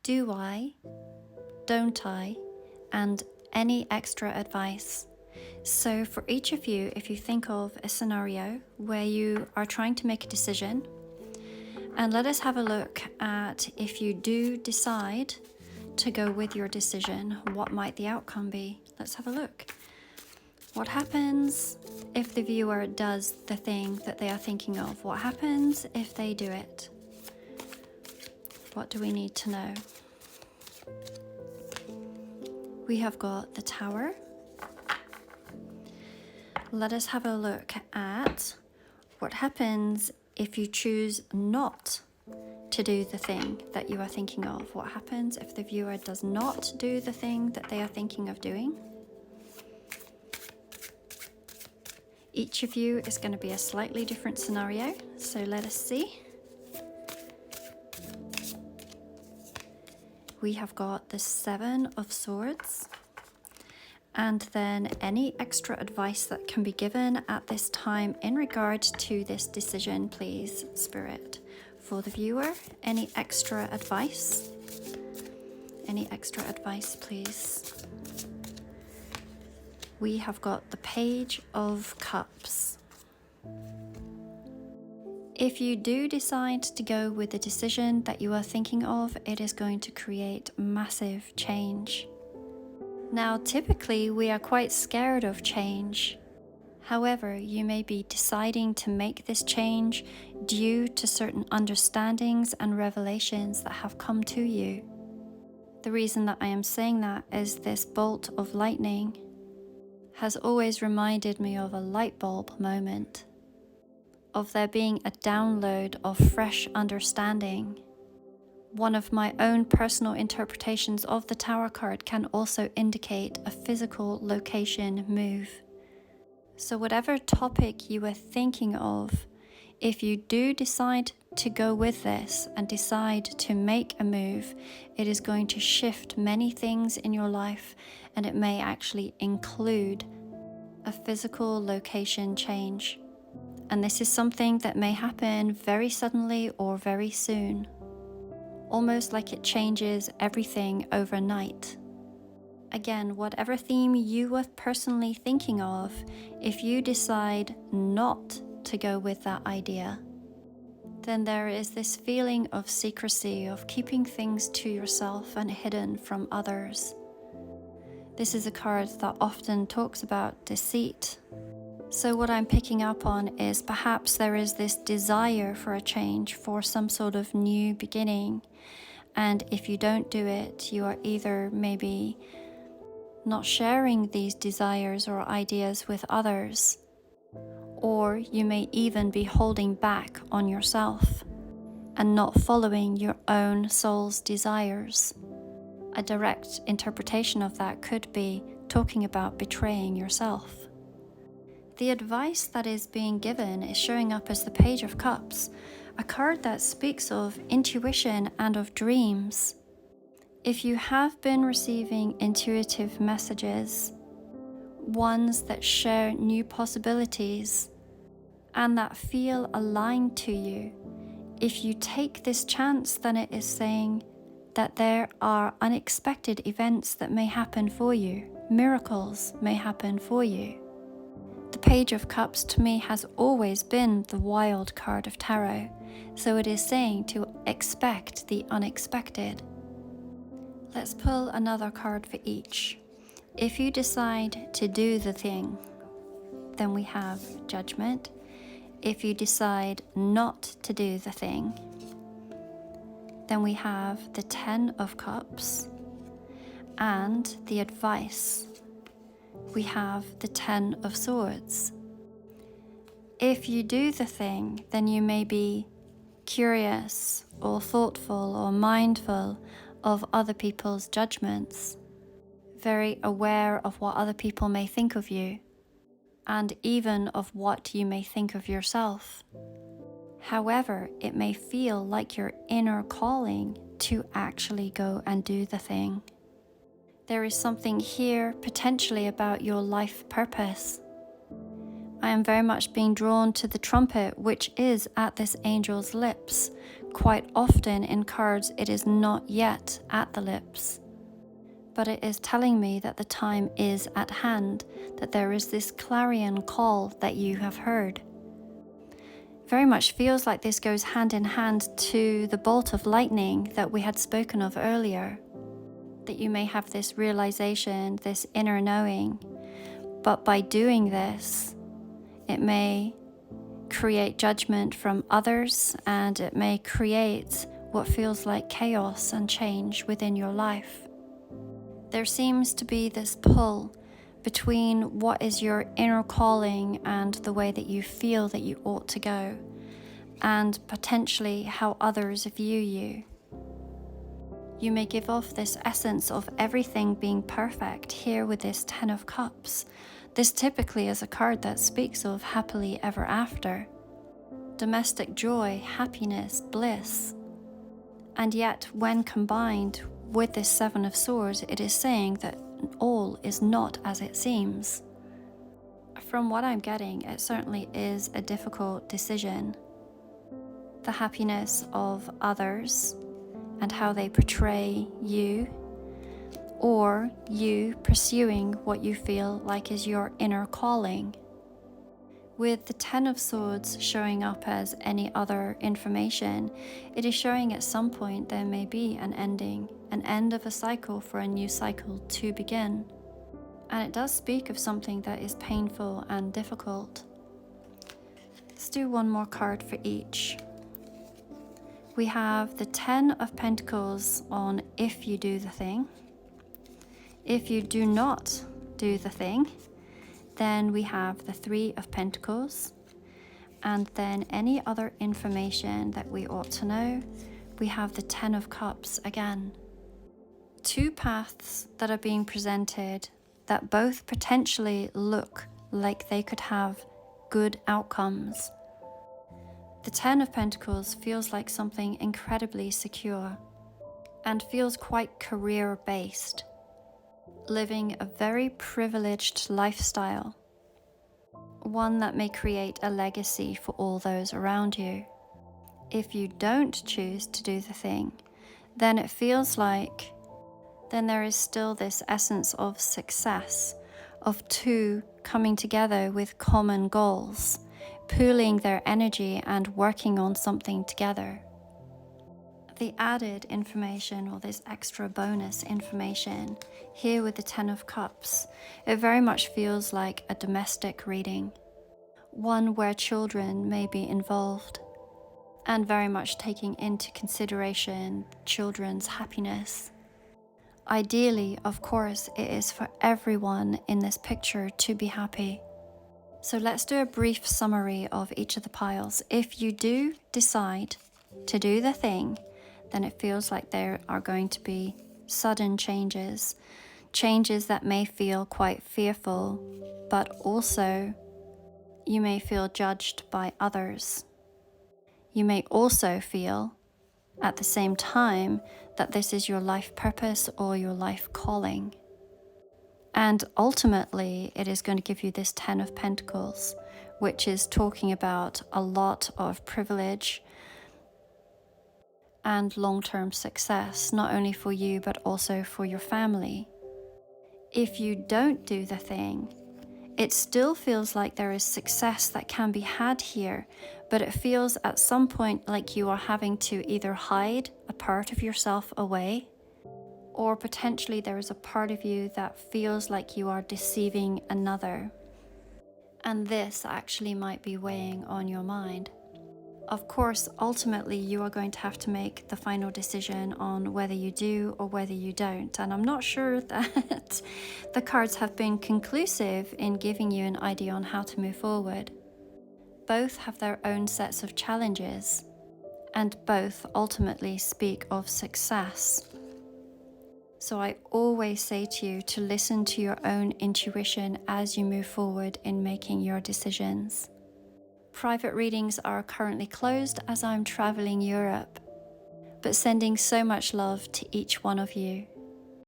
do I, don't I, and any extra advice. So for each of you, if you think of a scenario where you are trying to make a decision, and let us have a look at if you do decide to go with your decision, what might the outcome be? Let's have a look. What happens if the viewer does the thing that they are thinking of? What happens if they do it? What do we need to know? We have got the Tower. Let us have a look at what happens if you choose not to do the thing that you are thinking of. What happens if the viewer does not do the thing that they are thinking of doing? Each of you is going to be a slightly different scenario, so let us see. We have got the Seven of Swords, and then any extra advice that can be given at this time in regard to this decision, please, Spirit. For the viewer, any extra advice? Any extra advice, please? We have got the Page of Cups. If you do decide to go with the decision that you are thinking of, it is going to create massive change. Now, typically, we are quite scared of change. However, you may be deciding to make this change due to certain understandings and revelations that have come to you. The reason that I am saying that is this bolt of lightning has always reminded me of a light bulb moment, of there being a download of fresh understanding. One of my own personal interpretations of the Tower card can also indicate a physical location move. So whatever topic you are thinking of, if you do decide to go with this and decide to make a move, it is going to shift many things in your life, and it may actually include a physical location change. And this is something that may happen very suddenly or very soon, almost like it changes everything overnight. Again, whatever theme you are personally thinking of, if you decide not to go with that idea, then there is this feeling of secrecy, of keeping things to yourself and hidden from others. This is a card that often talks about deceit. So what I'm picking up on is perhaps there is this desire for a change, for some sort of new beginning. And if you don't do it, you are either maybe not sharing these desires or ideas with others, or you may even be holding back on yourself and not following your own soul's desires. A direct interpretation of that could be talking about betraying yourself. The advice that is being given is showing up as the Page of Cups, a card that speaks of intuition and of dreams. If you have been receiving intuitive messages, ones that share new possibilities and that feel aligned to you, if you take this chance, then it is saying that there are unexpected events that may happen for you. Miracles may happen for you. The Page of Cups to me has always been the wild card of tarot, so it is saying to expect the unexpected. Let's pull another card for each. If you decide to do the thing, then we have Judgment. If you decide not to do the thing, then we have the Ten of Cups and the Advice. We have the Ten of Swords. If you do the thing, then you may be curious or thoughtful or mindful of other people's judgments, very aware of what other people may think of you, and even of what you may think of yourself. However, it may feel like your inner calling to actually go and do the thing. There is something here potentially about your life purpose. I am very much being drawn to the trumpet, which is at this angel's lips. Quite often in cards, it is not yet at the lips, but it is telling me that the time is at hand, that there is this clarion call that you have heard. Very much feels like this goes hand in hand to the bolt of lightning that we had spoken of earlier, that you may have this realization, this inner knowing, but by doing this, it may create judgment from others, and it may create what feels like chaos and change within your life. There seems to be this pull between what is your inner calling and the way that you feel that you ought to go, and potentially how others view you. You may give off this essence of everything being perfect here with this Ten of Cups. This typically is a card that speaks of happily ever after, domestic joy, happiness, bliss. And yet, when combined with this Seven of Swords, it is saying that all is not as it seems. From what I'm getting, it certainly is a difficult decision. The happiness of others and how they portray you, or you pursuing what you feel like is your inner calling. With the Ten of Swords showing up as any other information, it is showing at some point there may be an ending, an end of a cycle for a new cycle to begin. And it does speak of something that is painful and difficult. Let's do one more card for each. We have the Ten of Pentacles on if you do the thing. If you do not do the thing, then we have the Three of Pentacles, and then any other information that we ought to know, we have the Ten of Cups again. Two paths that are being presented that both potentially look like they could have good outcomes. The Ten of Pentacles feels like something incredibly secure and feels quite career-based, living a very privileged lifestyle, one that may create a legacy for all those around you. If you don't choose to do the thing, then it feels like then there is still this essence of success, of two coming together with common goals, pooling their energy and working on something together. The added information, or this extra bonus information here with the Ten of Cups, it very much feels like a domestic reading, one where children may be involved, and very much taking into consideration children's happiness. Ideally, of course, it is for everyone in this picture to be happy. So let's do a brief summary of each of the piles. If you do decide to do the thing, then it feels like there are going to be sudden changes, changes that may feel quite fearful, but also you may feel judged by others. You may also feel at the same time that this is your life purpose or your life calling. And ultimately, it is going to give you this Ten of Pentacles, which is talking about a lot of privilege and long-term success, not only for you, but also for your family. If you don't do the thing, it still feels like there is success that can be had here, but it feels at some point like you are having to either hide a part of yourself away, or potentially there is a part of you that feels like you are deceiving another. And this actually might be weighing on your mind. Of course, ultimately you are going to have to make the final decision on whether you do or whether you don't. And I'm not sure that the cards have been conclusive in giving you an idea on how to move forward. Both have their own sets of challenges, and both ultimately speak of success. So I always say to you to listen to your own intuition as you move forward in making your decisions. Private readings are currently closed as I'm traveling Europe, but sending so much love to each one of you.